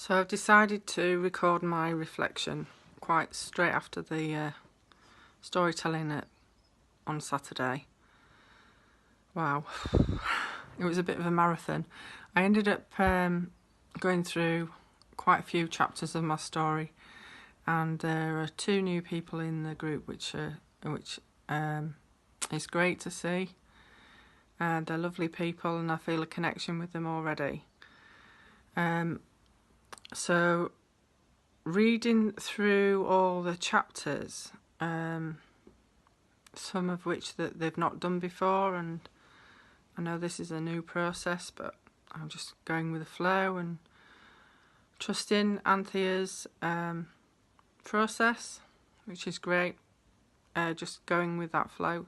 So I've decided to record my reflection quite straight after the storytelling on Saturday. Wow, it was a bit of a marathon. I ended up going through quite a few chapters of my story, and there are 2 new people in the group, which is great to see. They're lovely people, and I feel a connection with them already. So reading through all the chapters, some of which that they've not done before, and I know this is a new process, but I'm just going with the flow and trusting Anthea's process, which is great, just going with that flow.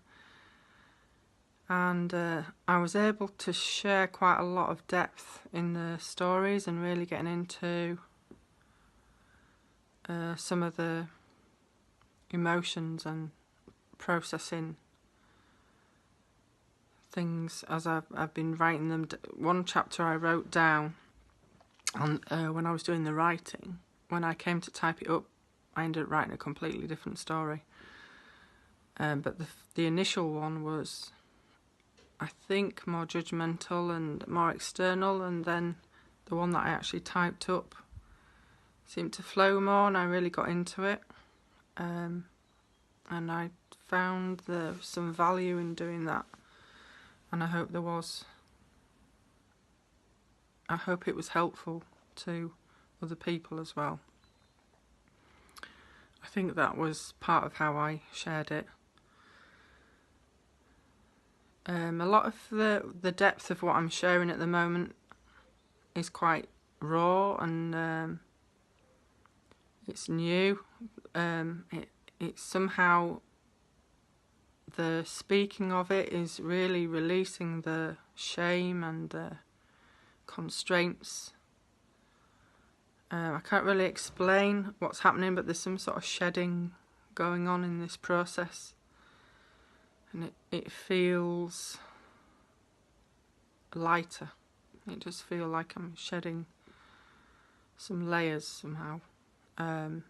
And I was able to share quite a lot of depth in the stories and really getting into some of the emotions and processing things as I've been writing them. One chapter I wrote down on when I was doing the writing. When I came to type it up, I ended up writing a completely different story. But the initial one was, I think, more judgmental and more external, and then the one that I actually typed up seemed to flow more, and I really got into it. And I found there was some value in doing that, and I hope it was helpful to other people as well. I think that was part of how I shared it. A lot of the depth of what I'm sharing at the moment is quite raw, and it's new. It's somehow, the speaking of it is really releasing the shame and the constraints. I can't really explain what's happening, but there's some sort of shedding going on in this process, and it feels lighter. It just feels like I'm shedding some layers somehow, and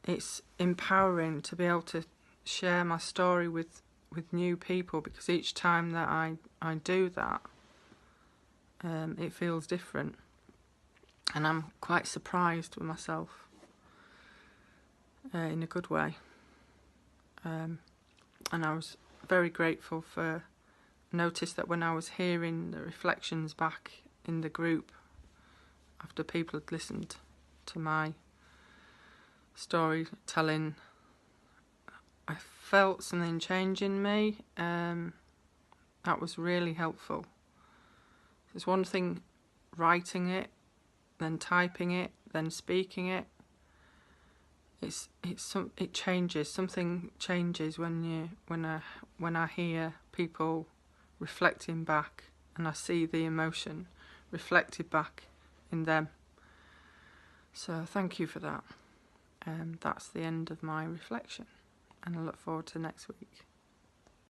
it's empowering to be able to share my story with new people, because each time that I do that, it feels different, and I'm quite surprised with myself in a good way. And I was very grateful for notice that when I was hearing the reflections back in the group after people had listened to my storytelling, I felt something change in me. That was really helpful. It's one thing writing it, then typing it, then speaking it. It changes. Something changes when I hear people reflecting back, and I see the emotion reflected back in them. So thank you for that. That's the end of my reflection, and I look forward to next week.